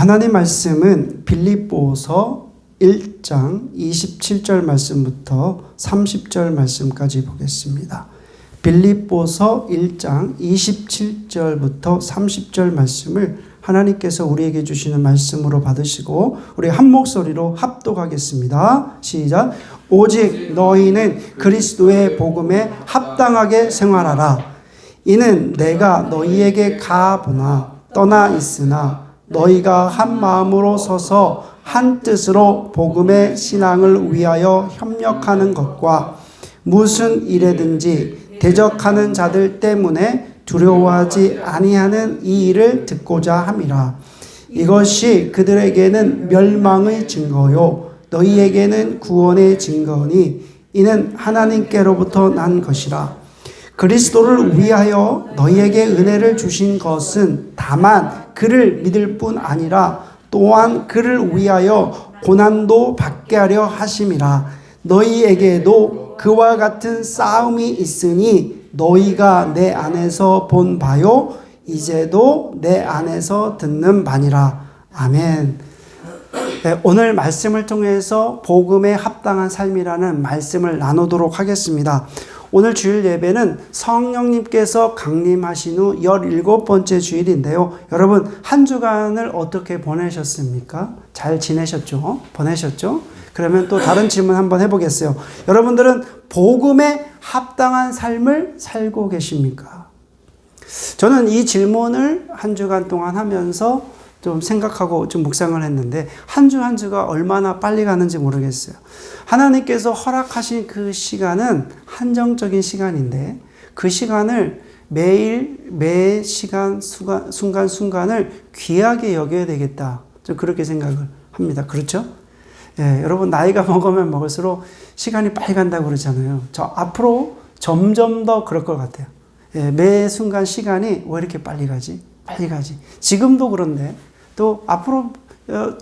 하나님 말씀은 빌립보서 1장 27절 말씀부터 30절 말씀까지 보겠습니다. 빌립보서 1장 27절부터 30절 말씀을 하나님께서 우리에게 주시는 말씀으로 받으시고 우리 한 목소리로 합독하겠습니다. 시작. 오직 너희는 그리스도의 복음에 합당하게 생활하라. 이는 내가 너희에게 가보나 떠나 있으나 너희가 한 마음으로 서서 한 뜻으로 복음의 신앙을 위하여 협력하는 것과 무슨 일에든지 대적하는 자들 때문에 두려워하지 아니하는 이 일을 듣고자 함이라. 이것이 그들에게는 멸망의 증거요 너희에게는 구원의 증거니 이는 하나님께로부터 난 것이라. 그리스도를 위하여 너희에게 은혜를 주신 것은 다만 그를 믿을 뿐 아니라 또한 그를 위하여 고난도 받게 하려 하심이라. 너희에게도 그와 같은 싸움이 있으니 너희가 내 안에서 본 바요 이제도 내 안에서 듣는 바니라. 아멘. 네, 오늘 말씀을 통해서 복음에 합당한 삶이라는 말씀을 나누도록 하겠습니다. 오늘 주일 예배는 성령님께서 강림하신 후 17번째 주일인데요. 여러분 한 주간을 어떻게 보내셨습니까? 잘 지내셨죠? 보내셨죠? 그러면 또 다른 질문 한번 해보겠어요. 여러분들은 복음에 합당한 삶을 살고 계십니까? 저는 이 질문을 한 주간 동안 하면서 좀 생각하고 좀 묵상을 했는데 한 주 한 주가 얼마나 빨리 가는지 모르겠어요. 하나님께서 허락하신 그 시간은 한정적인 시간인데 그 시간을 매일 매 시간 순간순간을 귀하게 여겨야 되겠다. 좀 그렇게 생각을 합니다. 그렇죠? 예, 여러분 나이가 먹으면 먹을수록 시간이 빨리 간다고 그러잖아요. 저 앞으로 점점 더 그럴 것 같아요. 예, 매 순간 시간이 왜 이렇게 빨리 가지? 빨리 가지. 지금도 그런데 또 앞으로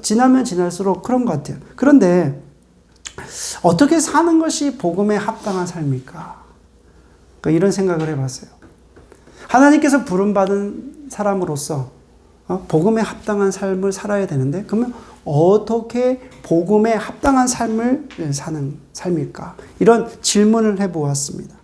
지나면 지날수록 그런 것 같아요. 그런데 어떻게 사는 것이 복음에 합당한 삶일까? 그러니까 이런 생각을 해봤어요. 하나님께서 부름받은 사람으로서 복음에 합당한 삶을 살아야 되는데 그러면 어떻게 복음에 합당한 삶을 사는 삶일까? 이런 질문을 해보았습니다.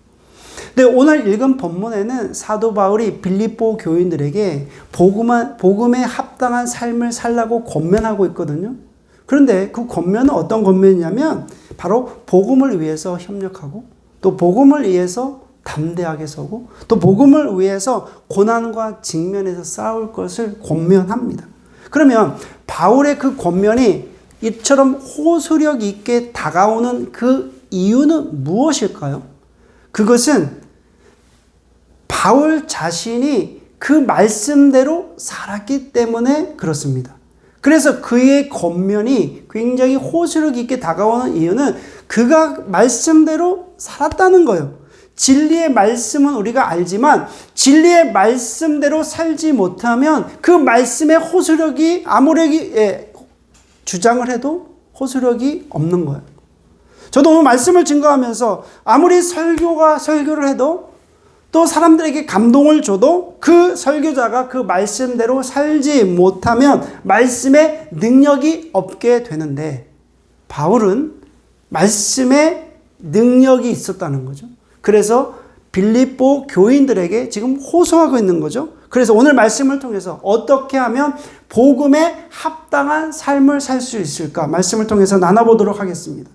근데 오늘 읽은 본문에는 사도 바울이 빌립보 교인들에게 복음에 합당한 삶을 살라고 권면하고 있거든요. 그런데 그 권면은 어떤 권면이냐면 바로 복음을 위해서 협력하고 또 복음을 위해서 담대하게 서고 또 복음을 위해서 고난과 직면해서 싸울 것을 권면합니다. 그러면 바울의 그 권면이 이처럼 호소력 있게 다가오는 그 이유는 무엇일까요? 그것은 바울 자신이 그 말씀대로 살았기 때문에 그렇습니다. 그래서 그의 권면이 굉장히 호소력 있게 다가오는 이유는 그가 말씀대로 살았다는 거예요. 진리의 말씀은 우리가 알지만 진리의 말씀대로 살지 못하면 그 말씀의 호소력이 아무리 주장을 해도 호소력이 없는 거예요. 저도 오늘 말씀을 증거하면서 아무리 설교를 해도 또 사람들에게 감동을 줘도 그 설교자가 그 말씀대로 살지 못하면 말씀의 능력이 없게 되는데 바울은 말씀의 능력이 있었다는 거죠. 그래서 빌립보 교인들에게 지금 호소하고 있는 거죠. 그래서 오늘 말씀을 통해서 어떻게 하면 복음에 합당한 삶을 살 수 있을까? 말씀을 통해서 나눠보도록 하겠습니다.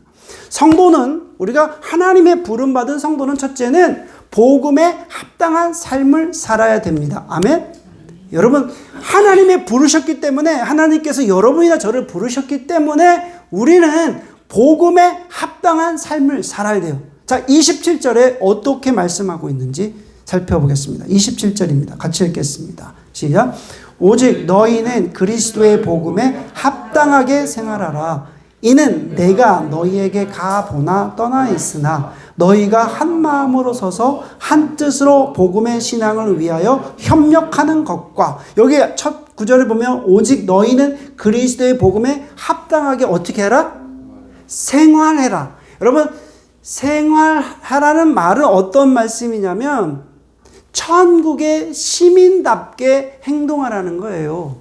성도는 우리가 하나님의 부름받은 성도는 첫째는 복음에 합당한 삶을 살아야 됩니다. 아멘? 여러분 하나님의 부르셨기 때문에 하나님께서 여러분이나 저를 부르셨기 때문에 우리는 복음에 합당한 삶을 살아야 돼요. 자, 27절에 어떻게 말씀하고 있는지 살펴보겠습니다. 27절입니다. 같이 읽겠습니다. 시작. 오직 너희는 그리스도의 복음에 합당하게 생활하라. 이는 내가 너희에게 가보나 떠나 있으나 너희가 한 마음으로 서서 한 뜻으로 복음의 신앙을 위하여 협력하는 것과 여기 첫 구절을 보면 오직 너희는 그리스도의 복음에 합당하게 어떻게 해라? 생활해라. 여러분 생활하라는 말은 어떤 말씀이냐면 천국의 시민답게 행동하라는 거예요.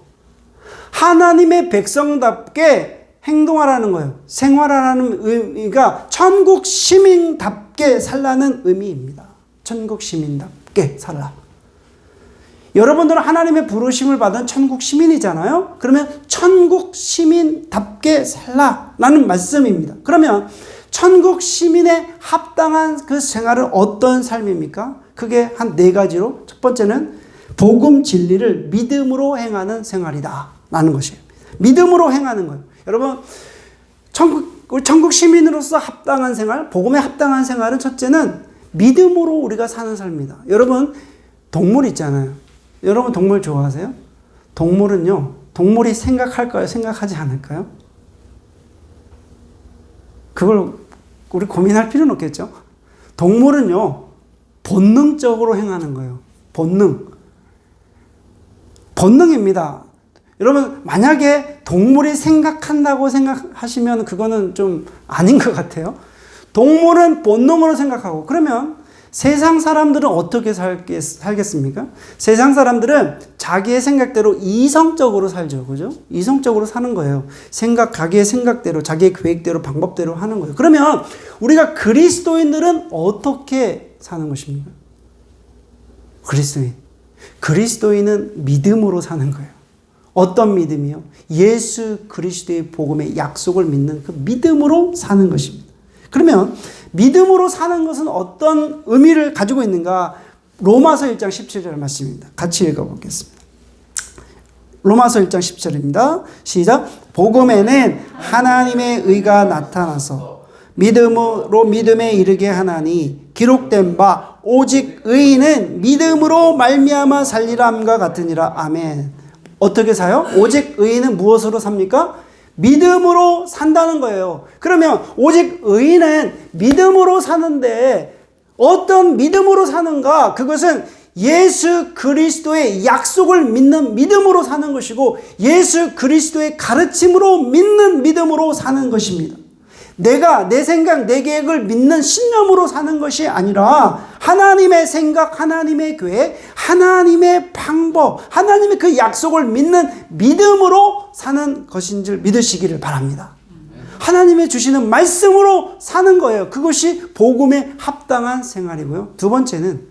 하나님의 백성답게 행동하라는 거예요. 생활하라는 의미가 천국 시민답게 살라는 의미입니다. 천국 시민답게 살라. 여러분들은 하나님의 부르심을 받은 천국 시민이잖아요. 그러면 천국 시민답게 살라라는 말씀입니다. 그러면 천국 시민에 합당한 그 생활은 어떤 삶입니까? 그게 한 4가지로, 첫 번째는 복음 진리를 믿음으로 행하는 생활이다 라는 것이에요. 믿음으로 행하는 거예요. 여러분, 천국 시민으로서 합당한 생활, 복음에 합당한 생활은 첫째는 믿음으로 우리가 사는 삶이다. 여러분, 동물 있잖아요. 여러분 동물 좋아하세요? 동물은요, 동물이 생각할까요? 생각하지 않을까요? 그걸 우리 고민할 필요는 없겠죠? 동물은요, 본능적으로 행하는 거예요. 본능입니다. 여러분, 만약에 동물이 생각한다고 생각하시면 그거는 좀 아닌 것 같아요. 동물은 본능으로 생각하고, 그러면 세상 사람들은 어떻게 살겠습니까? 세상 사람들은 자기의 생각대로 이성적으로 살죠. 그죠? 이성적으로 사는 거예요. 자기의 생각대로, 자기의 계획대로, 방법대로 하는 거예요. 그러면 우리가 그리스도인들은 어떻게 사는 것입니까? 그리스도인은 믿음으로 사는 거예요. 어떤 믿음이요? 예수 그리스도의 복음의 약속을 믿는 그 믿음으로 사는 것입니다. 그러면 믿음으로 사는 것은 어떤 의미를 가지고 있는가? 로마서 1장 17절 말씀입니다. 같이 읽어보겠습니다. 로마서 1장 10절입니다. 시작. 복음에는 하나님의 의가 나타나서 믿음으로 믿음에 이르게 하나니 기록된 바 오직 의인은 믿음으로 말미암아 살리람과 같으니라. 아멘. 어떻게 사요? 오직 의인은 무엇으로 삽니까? 믿음으로 산다는 거예요. 그러면 오직 의인은 믿음으로 사는데 어떤 믿음으로 사는가? 그것은 예수 그리스도의 약속을 믿는 믿음으로 사는 것이고 예수 그리스도의 가르침으로 믿는 믿음으로 사는 것입니다. 내가 내 생각, 내 계획을 믿는 신념으로 사는 것이 아니라 하나님의 생각, 하나님의 계획, 하나님의 방법, 하나님의 그 약속을 믿는 믿음으로 사는 것인 줄 믿으시기를 바랍니다. 하나님의 주시는 말씀으로 사는 거예요. 그것이 복음에 합당한 생활이고요. 두 번째는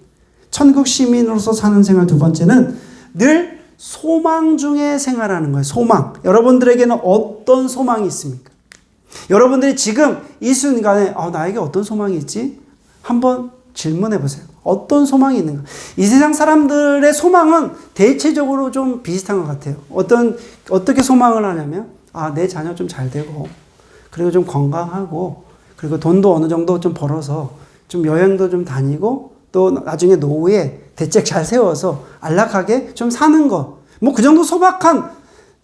천국 시민으로서 사는 생활, 두 번째는 늘 소망 중에 생활하는 거예요. 소망. 여러분들에게는 어떤 소망이 있습니까? 여러분들이 지금 이 순간에 나에게 어떤 소망이 있지? 한번 질문해 보세요. 어떤 소망이 있는가? 이 세상 사람들의 소망은 대체적으로 좀 비슷한 것 같아요. 어떻게 소망을 하냐면 내 자녀 좀 잘 되고 그리고 좀 건강하고 그리고 돈도 어느 정도 좀 벌어서 좀 여행도 좀 다니고 또 나중에 노후에 대책 잘 세워서 안락하게 좀 사는 거. 뭐 그 정도 소박한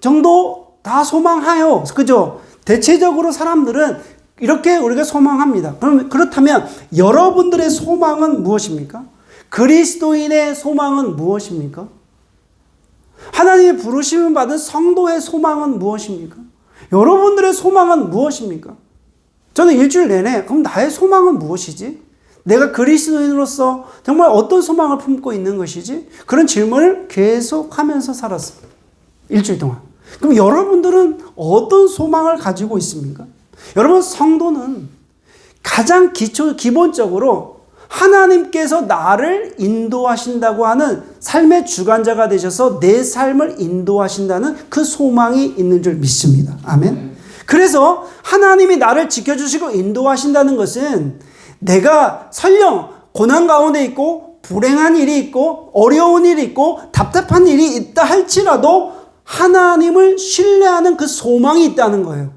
정도 다 소망하요. 그죠? 대체적으로 사람들은 이렇게 우리가 소망합니다. 그렇다면 여러분들의 소망은 무엇입니까? 그리스도인의 소망은 무엇입니까? 하나님의 부르심을 받은 성도의 소망은 무엇입니까? 여러분들의 소망은 무엇입니까? 저는 일주일 내내 그럼 나의 소망은 무엇이지? 내가 그리스도인으로서 정말 어떤 소망을 품고 있는 것이지? 그런 질문을 계속하면서 살았어요. 일주일 동안. 그럼 여러분들은 어떤 소망을 가지고 있습니까? 여러분, 성도는 가장 기본적으로 하나님께서 나를 인도하신다고 하는 삶의 주관자가 되셔서 내 삶을 인도하신다는 그 소망이 있는 줄 믿습니다. 아멘. 그래서 하나님이 나를 지켜주시고 인도하신다는 것은 내가 설령 고난 가운데 있고 불행한 일이 있고 어려운 일이 있고 답답한 일이 있다 할지라도 하나님을 신뢰하는 그 소망이 있다는 거예요.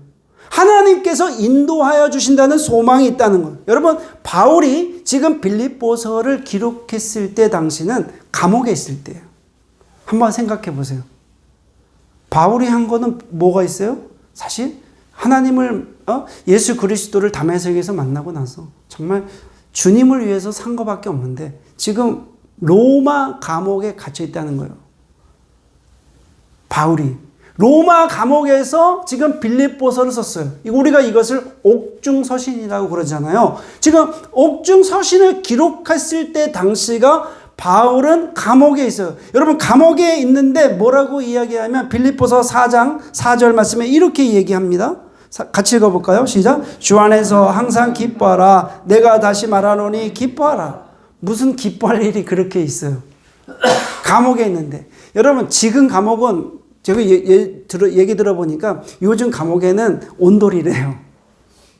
하나님께서 인도하여 주신다는 소망이 있다는 거예요. 여러분, 바울이 지금 빌립보서를 기록했을 때 당시는 감옥에 있을 때예요. 한번 생각해 보세요. 바울이 한 거는 뭐가 있어요? 사실 하나님을 예수 그리스도를 다메섹에서 만나고 나서 정말 주님을 위해서 산 것밖에 없는데 지금 로마 감옥에 갇혀 있다는 거예요. 바울이 로마 감옥에서 지금 빌립보서를 썼어요. 우리가 이것을 옥중서신이라고 그러잖아요. 지금 옥중서신을 기록했을 때 당시가 바울은 감옥에 있어요. 여러분 감옥에 있는데 뭐라고 이야기하면 빌립보서 4장 4절 말씀에 이렇게 얘기합니다. 같이 읽어볼까요? 시작. 주 안에서 항상 기뻐하라. 내가 다시 말하노니 기뻐하라. 무슨 기뻐할 일이 그렇게 있어요? 감옥에 있는데. 여러분 지금 감옥은 제가 얘기 들어보니까 요즘 감옥에는 온돌이래요.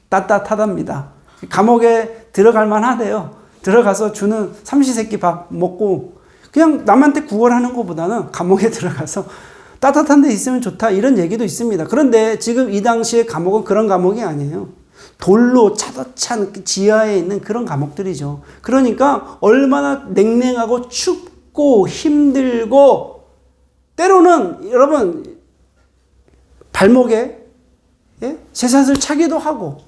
따뜻하답니다. 감옥에 들어갈 만하대요. 들어가서 주는 삼시세끼 밥 먹고 그냥 남한테 구걸하는 것보다는 감옥에 들어가서 따뜻한 데 있으면 좋다 이런 얘기도 있습니다. 그런데 지금 이 당시에 감옥은 그런 감옥이 아니에요. 돌로 차도찬 지하에 있는 그런 감옥들이죠. 그러니까 얼마나 냉랭하고 춥고 힘들고 때로는 여러분 발목에 쇠사슬 차기도 하고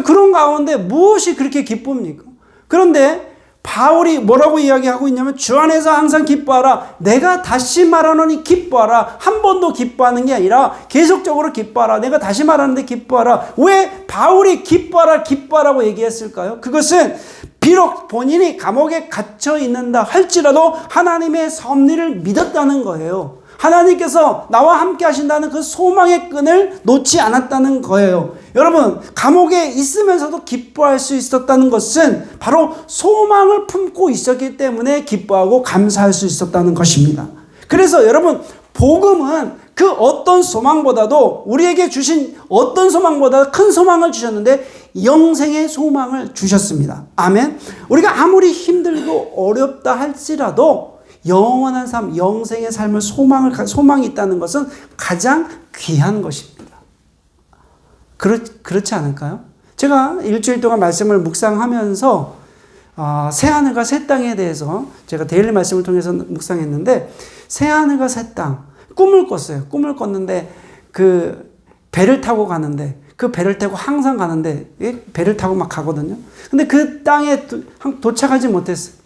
그런 가운데 무엇이 그렇게 기쁩니까? 그런데 바울이 뭐라고 이야기하고 있냐면 주 안에서 항상 기뻐하라. 내가 다시 말하노니 기뻐하라. 한 번도 기뻐하는 게 아니라 계속적으로 기뻐하라. 내가 다시 말하는데 기뻐하라. 왜 바울이 기뻐하라고 얘기했을까요? 그것은 비록 본인이 감옥에 갇혀 있는다 할지라도 하나님의 섭리를 믿었다는 거예요. 하나님께서 나와 함께 하신다는 그 소망의 끈을 놓지 않았다는 거예요. 여러분 감옥에 있으면서도 기뻐할 수 있었다는 것은 바로 소망을 품고 있었기 때문에 기뻐하고 감사할 수 있었다는 것입니다. 그래서 여러분 복음은 그 어떤 소망보다도 우리에게 주신 어떤 소망보다 큰 소망을 주셨는데 영생의 소망을 주셨습니다. 아멘. 우리가 아무리 힘들고 어렵다 할지라도 영원한 삶, 영생의 삶을 소망이 있다는 것은 가장 귀한 것입니다. 그렇지 않을까요? 제가 일주일 동안 말씀을 묵상하면서 새하늘과 새 땅에 대해서 제가 데일리 말씀을 통해서 묵상했는데 새하늘과 새 땅, 꿈을 꿨어요. 꿈을 꿨는데 그 배를 타고 가는데 그 배를 타고 항상 가는데 배를 타고 막 가거든요. 근데 그 땅에 도착하지 못했어요.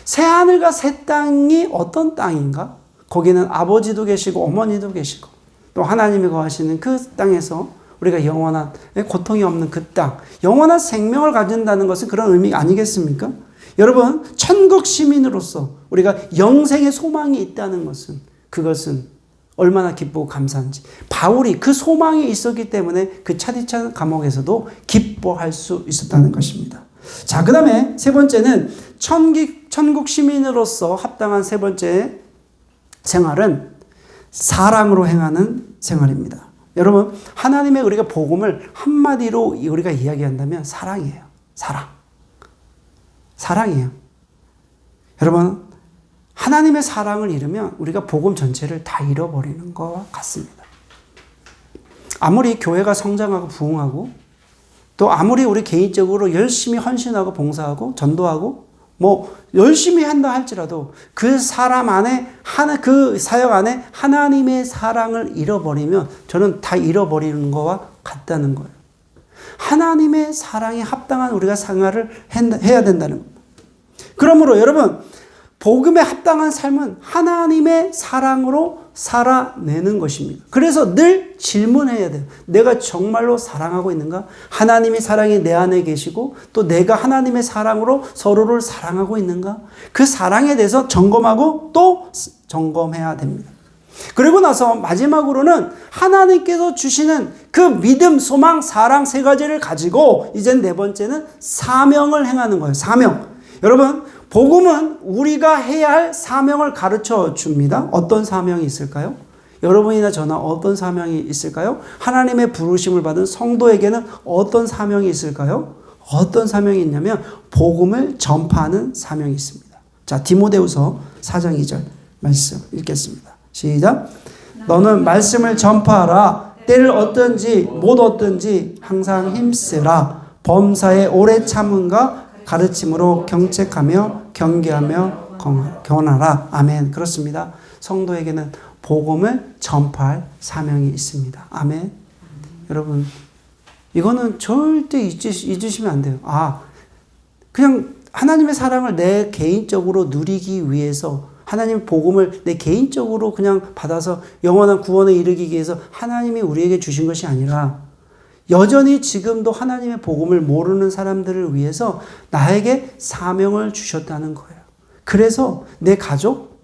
새하늘과 새 땅이 어떤 땅인가? 거기는 아버지도 계시고 어머니도 계시고 또 하나님이 거하시는 그 땅에서 우리가 영원한 고통이 없는 그 땅, 영원한 생명을 가진다는 것은 그런 의미 아니겠습니까? 여러분 천국 시민으로서 우리가 영생의 소망이 있다는 것은 그것은 얼마나 기쁘고 감사한지 바울이 그 소망이 있었기 때문에 그 차디찬 감옥에서도 기뻐할 수 있었다는 것입니다. 자, 그 다음에 세 번째는 천국 시민으로서 합당한 세 번째 생활은 사랑으로 행하는 생활입니다. 여러분, 하나님의 우리가 복음을 한마디로 우리가 이야기한다면 사랑이에요. 사랑이에요. 여러분, 하나님의 사랑을 잃으면 우리가 복음 전체를 다 잃어버리는 것과 같습니다. 아무리 교회가 성장하고 부흥하고 또 아무리 우리 개인적으로 열심히 헌신하고 봉사하고 전도하고 뭐 열심히 한다 할지라도 그 사람 안에 그 사역 안에 하나님의 사랑을 잃어버리면 저는 다 잃어버리는 것과 같다는 거예요. 하나님의 사랑에 합당한 우리가 생활을 해야 된다는 겁니다. 그러므로 여러분 복음에 합당한 삶은 하나님의 사랑으로 살아내는 것입니다. 그래서 늘 질문해야 돼요. 내가 정말로 사랑하고 있는가? 하나님의 사랑이 내 안에 계시고 또 내가 하나님의 사랑으로 서로를 사랑하고 있는가? 그 사랑에 대해서 점검하고 또 점검해야 됩니다. 그리고 나서 마지막으로는 하나님께서 주시는 그 믿음, 소망, 사랑 세 가지를 가지고 이제 네 번째는 사명을 행하는 거예요. 사명. 여러분 복음은 우리가 해야 할 사명을 가르쳐 줍니다. 어떤 사명이 있을까요? 여러분이나 저나 어떤 사명이 있을까요? 하나님의 부르심을 받은 성도에게는 어떤 사명이 있을까요? 어떤 사명이 있냐면 복음을 전파하는 사명이 있습니다. 자, 디모데후서 4장 2절 말씀 읽겠습니다. 시작. 너는 말씀을 전파하라. 때를 얻든지 못 얻든지 항상 힘쓰라. 범사에 오래 참음과 가르침으로 경책하며 경계하며 권하라. 아멘. 그렇습니다. 성도에게는 복음을 전파할 사명이 있습니다. 아멘. 여러분 이거는 절대 잊으시면 안 돼요. 그냥 하나님의 사랑을 내 개인적으로 누리기 위해서 하나님의 복음을 내 개인적으로 그냥 받아서 영원한 구원에 이르기 위해서 하나님이 우리에게 주신 것이 아니라 여전히 지금도 하나님의 복음을 모르는 사람들을 위해서 나에게 사명을 주셨다는 거예요. 그래서 내 가족,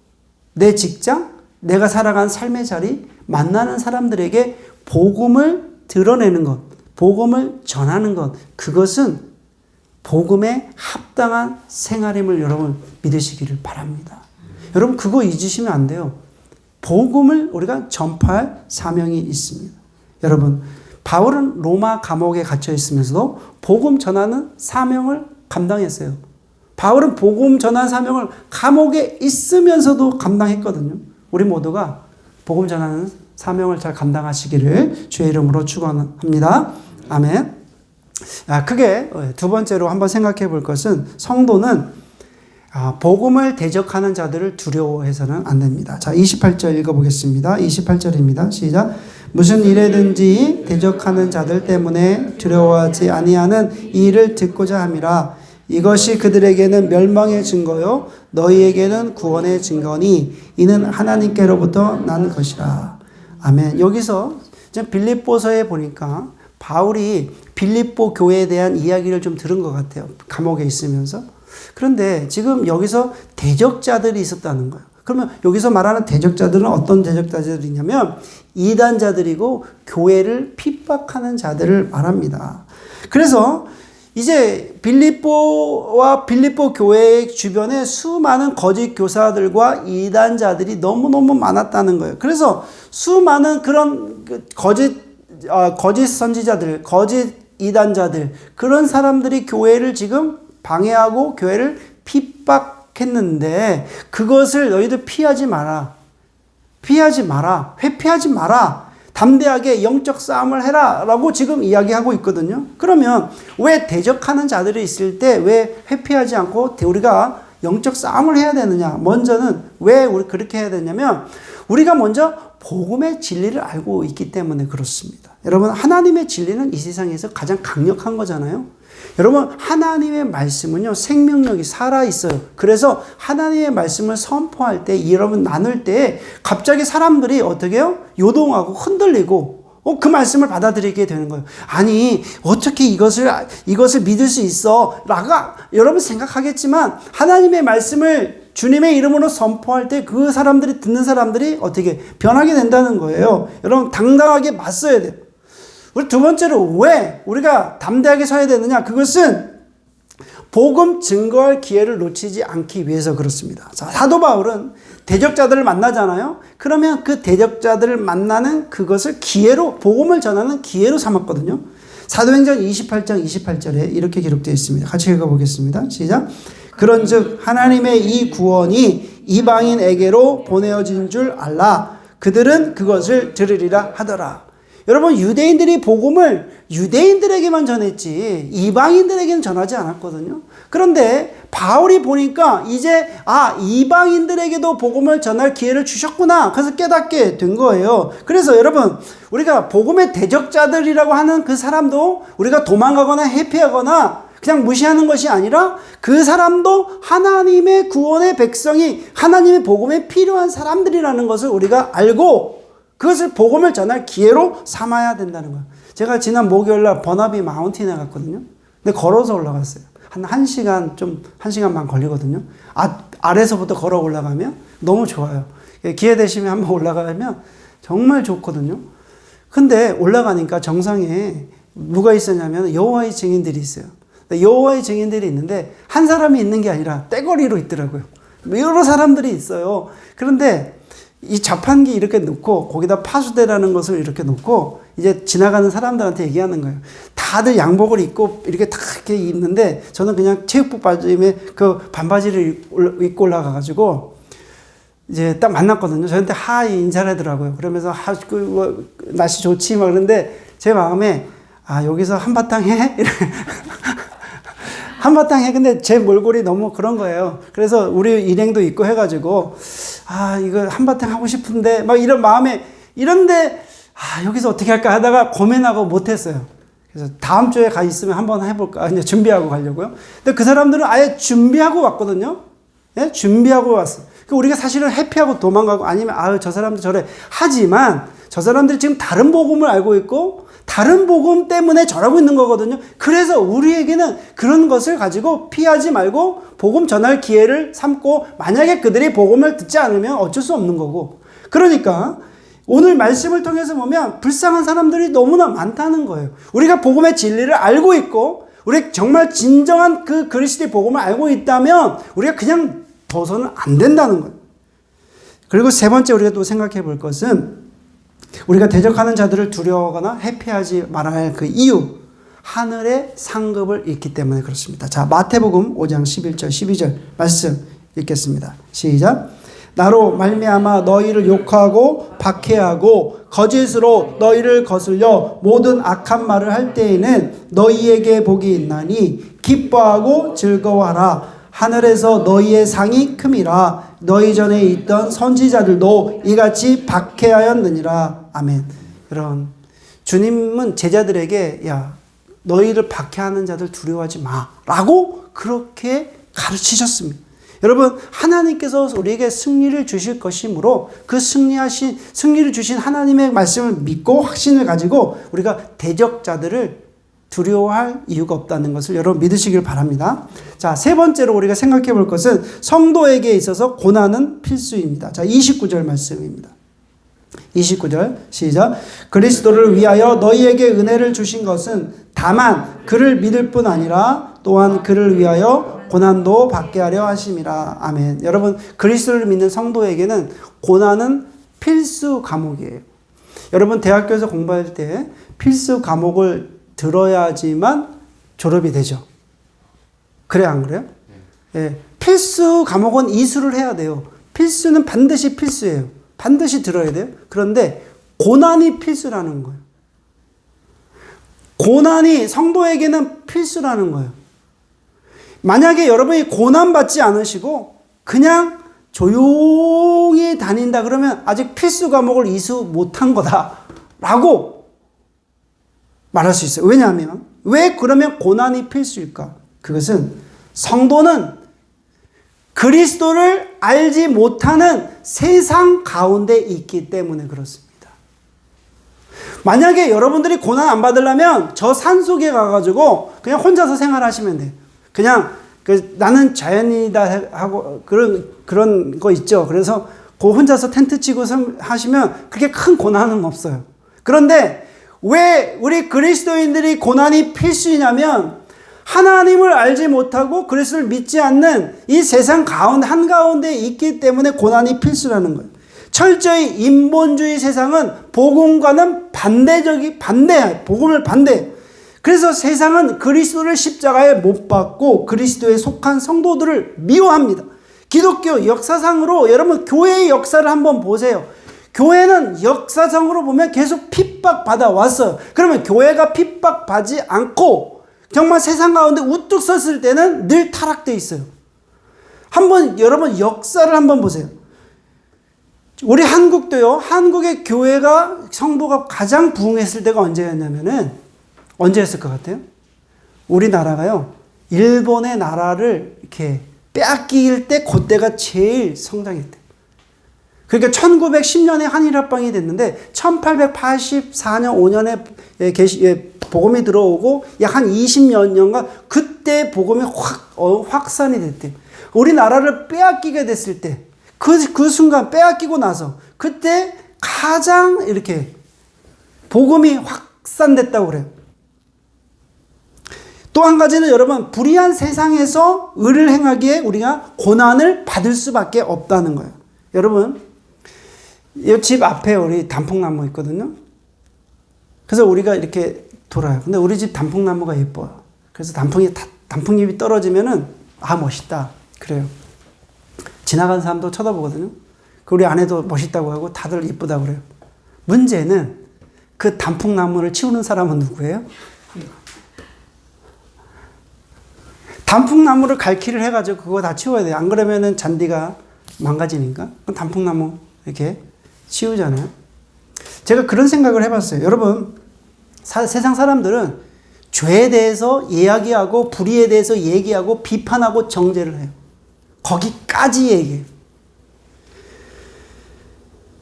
내 직장, 내가 살아간 삶의 자리, 만나는 사람들에게 복음을 드러내는 것, 복음을 전하는 것, 그것은 복음에 합당한 생활임을 여러분 믿으시기를 바랍니다. 여러분 그거 잊으시면 안 돼요. 복음을 우리가 전파할 사명이 있습니다. 여러분 바울은 로마 감옥에 갇혀 있으면서도 복음 전하는 사명을 감당했어요. 바울은 복음 전하는 사명을 감옥에 있으면서도 감당했거든요. 우리 모두가 복음 전하는 사명을 잘 감당하시기를 주의 이름으로 축원합니다. 아멘. 크게 두 번째로 한번 생각해 볼 것은 성도는 복음을 대적하는 자들을 두려워해서는 안 됩니다. 자, 28절 읽어보겠습니다. 28절입니다. 시작. 무슨 일에든지 대적하는 자들 때문에 두려워하지 아니하는 이 일을 듣고자 함이라. 이것이 그들에게는 멸망의 증거요 너희에게는 구원의 증거니 이는 하나님께로부터 난 것이라. 아멘. 여기서 빌립보서에 보니까 바울이 빌립보 교회에 대한 이야기를 좀 들은 것 같아요. 감옥에 있으면서. 그런데 지금 여기서 대적자들이 있었다는 거예요. 그러면 여기서 말하는 대적자들은 어떤 대적자들이냐면 이단자들이고 교회를 핍박하는 자들을 말합니다. 그래서 이제 빌립보와 빌립보 교회 주변에 수많은 거짓 교사들과 이단자들이 너무너무 많았다는 거예요. 그래서 수많은 그런 거짓 선지자들, 거짓 이단자들, 그런 사람들이 교회를 지금 방해하고 교회를 핍박했는데 그것을 너희들 피하지 마라. 피하지 마라. 회피하지 마라. 담대하게 영적 싸움을 해라 라고 지금 이야기하고 있거든요. 그러면 왜 대적하는 자들이 있을 때 왜 회피하지 않고 우리가 영적 싸움을 해야 되느냐? 먼저는 왜 우리 그렇게 해야 되냐면 우리가 먼저 복음의 진리를 알고 있기 때문에 그렇습니다. 여러분 하나님의 진리는 이 세상에서 가장 강력한 거잖아요. 여러분 하나님의 말씀은요 생명력이 살아있어요. 그래서 하나님의 말씀을 선포할 때 여러분 나눌 때 갑자기 사람들이 어떻게 해요? 요동하고 흔들리고 그 말씀을 받아들이게 되는 거예요. 아니 어떻게 이것을 믿을 수 있어? 라고 여러분 생각하겠지만 하나님의 말씀을 주님의 이름으로 선포할 때 그 사람들이 듣는 사람들이 어떻게 변하게 된다는 거예요. 여러분 당당하게 맞서야 돼요. 우리 두 번째로 왜 우리가 담대하게 서야 되느냐? 그것은 복음 증거할 기회를 놓치지 않기 위해서 그렇습니다. 자, 사도 바울은 대적자들을 만나잖아요. 그러면 그 대적자들을 만나는 그것을 기회로 복음을 전하는 기회로 삼았거든요. 사도행전 28장 28절에 이렇게 기록되어 있습니다. 같이 읽어보겠습니다. 시작. 그런즉 하나님의 이 구원이 이방인에게로 보내어진 줄 알라. 그들은 그것을 들으리라 하더라. 여러분 유대인들이 복음을 유대인들에게만 전했지 이방인들에게는 전하지 않았거든요. 그런데 바울이 보니까 이제 이방인들에게도 복음을 전할 기회를 주셨구나. 그래서 깨닫게 된 거예요. 그래서 여러분 우리가 복음의 대적자들이라고 하는 그 사람도 우리가 도망가거나 회피하거나 그냥 무시하는 것이 아니라 그 사람도 하나님의 구원의 백성이 하나님의 복음에 필요한 사람들이라는 것을 우리가 알고 그것을 복음을 전할 기회로 삼아야 된다는 거예요. 제가 지난 목요일날 버나비 마운틴에 갔거든요. 근데 걸어서 올라갔어요. 한 1시간, 1시간 반 걸리거든요. 아래서부터 걸어 올라가면 너무 좋아요. 기회 되시면 한번 올라가면 정말 좋거든요. 근데 올라가니까 정상에 누가 있었냐면 여호와의 증인들이 있어요. 여호와의 증인들이 있는데 한 사람이 있는 게 아니라 떼거리로 있더라고요. 여러 사람들이 있어요. 그런데 이 자판기 이렇게 놓고 거기다 파수대라는 것을 이렇게 놓고 이제 지나가는 사람들한테 얘기하는 거예요. 다들 양복을 입고 이렇게 딱 이렇게 입는데 저는 그냥 체육복 바지에 그 반바지를 입고 올라가가지고 이제 딱 만났거든요. 저한테 하이 인사를 하더라고요. 그러면서 날씨 좋지 막 그러는데 제 마음에 여기서 한바탕 해? 한바탕 해. 근데 제 몰골이 너무 그런 거예요. 그래서 우리 일행도 있고 해가지고 이거 한바탕 하고 싶은데 막 이런 마음에 이런데 여기서 어떻게 할까 하다가 고민하고 못했어요. 그래서 다음 주에 가 있으면 한번 해볼까 이제 준비하고 가려고요. 근데 그 사람들은 아예 준비하고 왔거든요. 예? 준비하고 왔어. 우리가 사실은 회피하고 도망가고 아니면 저 사람들 저래 하지만 저 사람들이 지금 다른 복음을 알고 있고 다른 복음 때문에 저러고 있는 거거든요. 그래서 우리에게는 그런 것을 가지고 피하지 말고 복음 전할 기회를 삼고, 만약에 그들이 복음을 듣지 않으면 어쩔 수 없는 거고. 그러니까 오늘 말씀을 통해서 보면 불쌍한 사람들이 너무나 많다는 거예요. 우리가 복음의 진리를 알고 있고 우리가 정말 진정한 그 그리스도의 복음을 알고 있다면 우리가 그냥 둬서는 안 된다는 거예요. 그리고 세 번째 우리가 또 생각해 볼 것은, 우리가 대적하는 자들을 두려워하거나 회피하지 말아야 할 그 이유, 하늘의 상급을 잃기 때문에 그렇습니다. 자, 마태복음 5장 11절 12절 말씀 읽겠습니다. 시작. 나로 말미암아 너희를 욕하고 박해하고 거짓으로 너희를 거슬려 모든 악한 말을 할 때에는 너희에게 복이 있나니 기뻐하고 즐거워하라. 하늘에서 너희의 상이 큼이라. 너희 전에 있던 선지자들도 이같이 박해하였느니라. 아멘. 여러분, 주님은 제자들에게 야, 너희를 박해하는 자들 두려워하지 마 라고 그렇게 가르치셨습니다. 여러분, 하나님께서 우리에게 승리를 주실 것이므로 그 승리를 주신 하나님의 말씀을 믿고 확신을 가지고 우리가 대적자들을 두려워할 이유가 없다는 것을 여러분 믿으시길 바랍니다. 자, 세 번째로 우리가 생각해 볼 것은 성도에게 있어서 고난은 필수입니다. 자, 29절 말씀입니다. 29절 시작. 그리스도를 위하여 너희에게 은혜를 주신 것은 다만 그를 믿을 뿐 아니라 또한 그를 위하여 고난도 받게 하려 하심이라. 아멘. 여러분, 그리스도를 믿는 성도에게는 고난은 필수 과목이에요. 여러분, 대학교에서 공부할 때 필수 과목을 들어야지만 졸업이 되죠. 그래, 안 그래요? 예, 필수 과목은 이수를 해야 돼요. 필수는 반드시 필수예요. 반드시 들어야 돼요. 그런데 고난이 필수라는 거예요. 고난이 성도에게는 필수라는 거예요. 만약에 여러분이 고난받지 않으시고 그냥 조용히 다닌다 그러면 아직 필수 과목을 이수 못한 거다라고 말할 수 있어요. 왜냐하면 왜 그러면 고난이 필수일까? 그것은 성도는 그리스도를 알지 못하는 세상 가운데 있기 때문에 그렇습니다. 만약에 여러분들이 고난 안 받으려면 저 산속에 가가지고 그냥 혼자서 생활하시면 돼요. 그냥 나는 자연이다 하고 그런 거 있죠. 그래서 그 혼자서 텐트 치고 하시면 그렇게 큰 고난은 없어요. 그런데 왜 우리 그리스도인들이 고난이 필수이냐면 하나님을 알지 못하고 그리스도를 믿지 않는 이 세상 한가운데 있기 때문에 고난이 필수라는 거예요. 철저히 인본주의 세상은 복음과는 복음을 반대해요. 그래서 세상은 그리스도를 십자가에 못 박고 그리스도에 속한 성도들을 미워합니다. 기독교 역사상으로 여러분 교회의 역사를 한번 보세요. 교회는 역사상으로 보면 계속 핍박받아 왔어요. 그러면 교회가 핍박받지 않고 정말 세상 가운데 우뚝 섰을 때는 늘 타락되어 있어요. 한번 여러분 역사를 한번 보세요. 우리 한국도요. 한국의 교회가 성도가 가장 부흥했을 때가 언제였을 것 같아요? 우리나라가요. 일본의 나라를 이렇게 빼앗길 때 그때가 제일 성장했대요. 그러니까 1910년에 한일합방이 됐는데 1884년 5년에 복음이 들어오고 약 한 20년간 그때 복음이 확산이 됐대요. 우리나라를 빼앗기게 됐을 때 그 순간 빼앗기고 나서 그때 가장 이렇게 복음이 확산됐다고 그래요. 또 한 가지는 여러분 불의한 세상에서 의를 행하기에 우리가 고난을 받을 수밖에 없다는 거예요. 여러분 이 집 앞에 우리 단풍나무 있거든요. 그래서 우리가 이렇게 돌아요. 근데 우리 집 단풍나무가 예뻐요. 그래서 단풍잎이 떨어지면은 멋있다 그래요. 지나가는 사람도 쳐다보거든요. 우리 아내도 멋있다고 하고 다들 예쁘다고 그래요. 문제는 그 단풍나무를 치우는 사람은 누구예요? 단풍나무를 갈퀴를 해가지고 그거 다 치워야 돼요. 안 그러면은 잔디가 망가지니까. 단풍나무 이렇게 치우잖아요. 제가 그런 생각을 해봤어요. 여러분, 세상 사람들은 죄에 대해서 이야기하고 불의에 대해서 얘기하고 비판하고 정죄를 해요. 거기까지 얘기해요.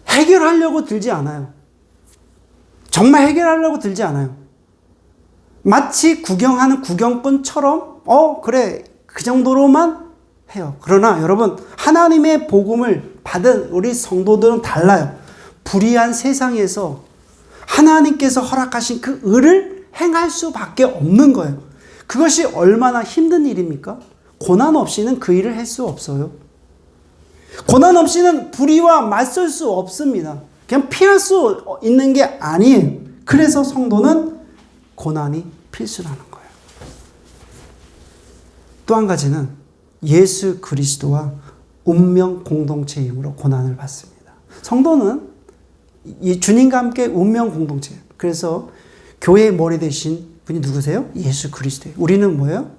해결하려고 들지 않아요. 정말 해결하려고 들지 않아요. 마치 구경하는 구경꾼처럼 그래 그 정도로만 해요. 그러나 여러분 하나님의 복음을 받은 우리 성도들은 달라요. 불의한 세상에서 하나님께서 허락하신 그 의를 행할 수밖에 없는 거예요. 그것이 얼마나 힘든 일입니까? 고난 없이는 그 일을 할 수 없어요. 고난 없이는 불의와 맞설 수 없습니다. 그냥 피할 수 있는 게 아니에요. 그래서 성도는 고난이 필수라는 거예요. 또 한 가지는 예수 그리스도와 운명 공동체임으로 고난을 받습니다. 성도는 이 주님과 함께 운명 공동체예요. 그래서 교회의 머리 되신 분이 누구세요? 예수 그리스도예요. 우리는 뭐예요?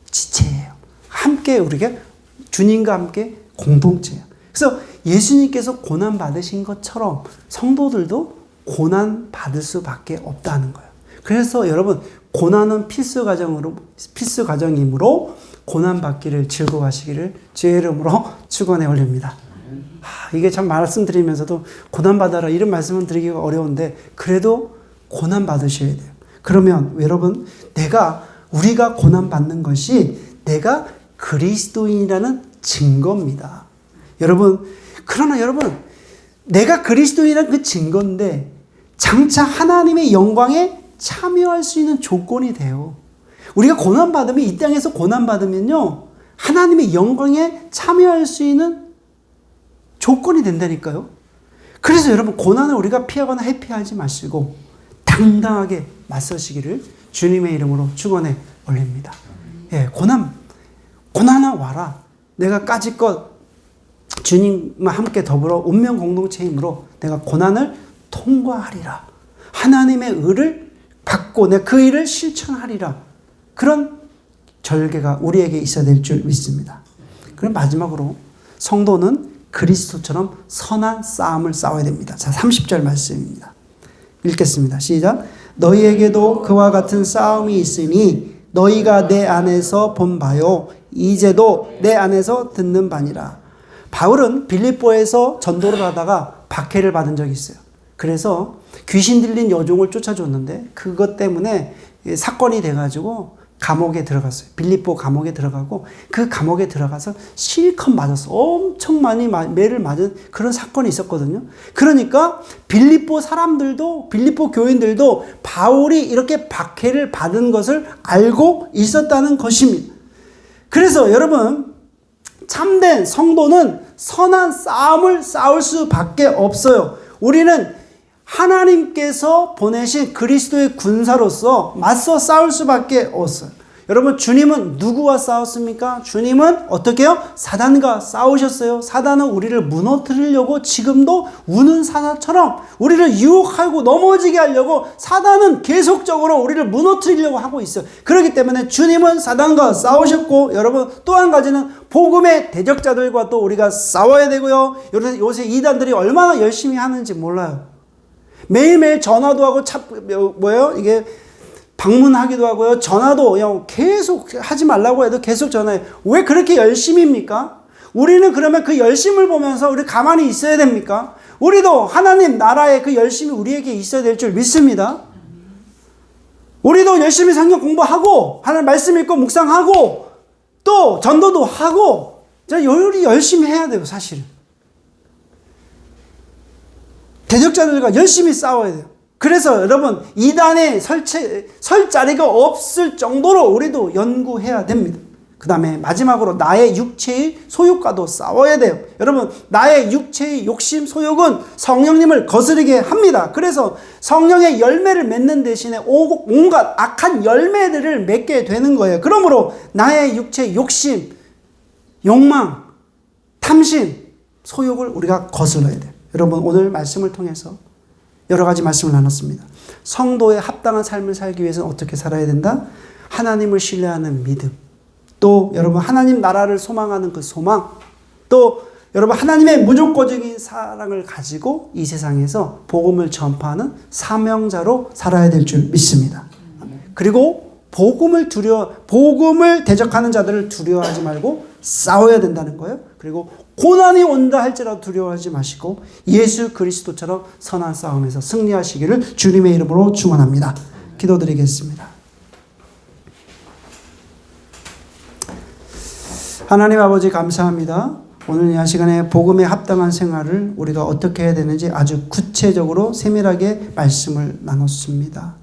지체예요. 함께 우리가 주님과 함께 공동체예요. 그래서 예수님께서 고난 받으신 것처럼 성도들도 고난 받을 수밖에 없다는 거예요. 그래서 여러분 고난은 필수 과정이므로 고난 받기를 즐거워하시기를 주의 이름으로 축원해 올립니다. 이게 참 말씀드리면서도 고난 받아라 이런 말씀은 드리기가 어려운데 그래도 고난 받으셔야 돼요. 그러면 여러분 우리가 고난 받는 것이 내가 그리스도인이라는 증거입니다. 그러나 여러분 내가 그리스도인이라는 그 증거인데 장차 하나님의 영광에 참여할 수 있는 조건이 돼요. 우리가 고난받으면 이 땅에서 고난받으면요 하나님의 영광에 참여할 수 있는 조건이 된다니까요. 그래서 여러분 고난을 우리가 피하거나 회피하지 마시고 당당하게 맞서시기를 주님의 이름으로 축원해 올립니다. 고난아 와라. 내가 까짓것 주님과 함께 더불어 운명 공동체이므로 내가 고난을 통과하리라. 하나님의 의를 받고 내가 그 일을 실천하리라. 그런 절개가 우리에게 있어야 될 줄 믿습니다. 그럼 마지막으로 성도는 그리스도처럼 선한 싸움을 싸워야 됩니다. 자, 30절 말씀입니다. 읽겠습니다. 시작. 너희에게도 그와 같은 싸움이 있으니 너희가 내 안에서 본 바요 이제도 내 안에서 듣는 바니라. 바울은 빌립보에서 전도를 하다가 박해를 받은 적이 있어요. 그래서 귀신 들린 여종을 쫓아줬는데 그것 때문에 사건이 돼가지고 감옥에 들어갔어요. 빌립보 감옥에 들어가고 그 감옥에 들어가서 실컷 맞았어. 엄청 많이 매를 맞은 그런 사건이 있었거든요. 그러니까 빌립보 교인들도 바울이 이렇게 박해를 받은 것을 알고 있었다는 것입니다. 그래서 여러분 참된 성도는 선한 싸움을 싸울 수밖에 없어요. 우리는 하나님께서 보내신 그리스도의 군사로서 맞서 싸울 수밖에 없어요. 여러분 주님은 누구와 싸웠습니까? 주님은 어떻게 해요? 사단과 싸우셨어요. 사단은 우리를 무너뜨리려고 지금도 우는 사자처럼 우리를 유혹하고 넘어지게 하려고 사단은 계속적으로 우리를 무너뜨리려고 하고 있어요. 그렇기 때문에 주님은 사단과 싸우셨고 여러분 또 한 가지는 복음의 대적자들과 또 우리가 싸워야 되고요. 요새 이단들이 얼마나 열심히 하는지 몰라요. 매일매일 전화도 하고 이게 방문하기도 하고요. 전화도 그냥 계속 하지 말라고 해도 계속 전화해요. 왜 그렇게 열심입니까? 우리는 그러면 그 열심을 보면서 우리 가만히 있어야 됩니까? 우리도 하나님 나라의 그 열심이 우리에게 있어야 될 줄 믿습니다. 우리도 열심히 성경 공부하고 하나님 말씀 읽고 묵상하고 또 전도도 하고 우리 열심히 해야 돼요. 사실은. 대적자들과 열심히 싸워야 돼요. 그래서 여러분 이단에 설 자리가 없을 정도로 우리도 연구해야 됩니다. 그 다음에 마지막으로 나의 육체의 소욕과도 싸워야 돼요. 여러분 나의 육체의 욕심 소욕은 성령님을 거스르게 합니다. 그래서 성령의 열매를 맺는 대신에 온갖 악한 열매들을 맺게 되는 거예요. 그러므로 나의 육체의 욕심, 욕망, 탐심, 소욕을 우리가 거스러야 돼요. 여러분 오늘 말씀을 통해서 여러 가지 말씀을 나눴습니다. 성도의 합당한 삶을 살기 위해서는 어떻게 살아야 된다? 하나님을 신뢰하는 믿음, 또 여러분 하나님 나라를 소망하는 그 소망, 또 여러분 하나님의 무조건적인 사랑을 가지고 이 세상에서 복음을 전파하는 사명자로 살아야 될 줄 믿습니다. 그리고 복음을 대적하는 자들을 두려워하지 말고 싸워야 된다는 거예요. 그리고 고난이 온다 할지라도 두려워하지 마시고 예수 그리스도처럼 선한 싸움에서 승리하시기를 주님의 이름으로 축원합니다. 기도드리겠습니다. 하나님 아버지 감사합니다. 오늘 이 시간에 복음에 합당한 생활을 우리가 어떻게 해야 되는지 아주 구체적으로 세밀하게 말씀을 나눴습니다.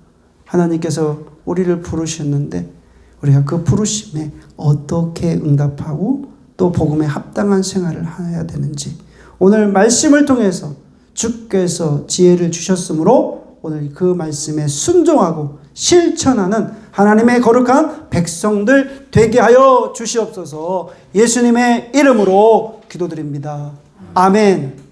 하나님께서 우리를 부르셨는데 우리가 그 부르심에 어떻게 응답하고 또 복음에 합당한 생활을 해야 되는지 오늘 말씀을 통해서 주께서 지혜를 주셨으므로 오늘 그 말씀에 순종하고 실천하는 하나님의 거룩한 백성들 되게 하여 주시옵소서. 예수님의 이름으로 기도드립니다. 아멘.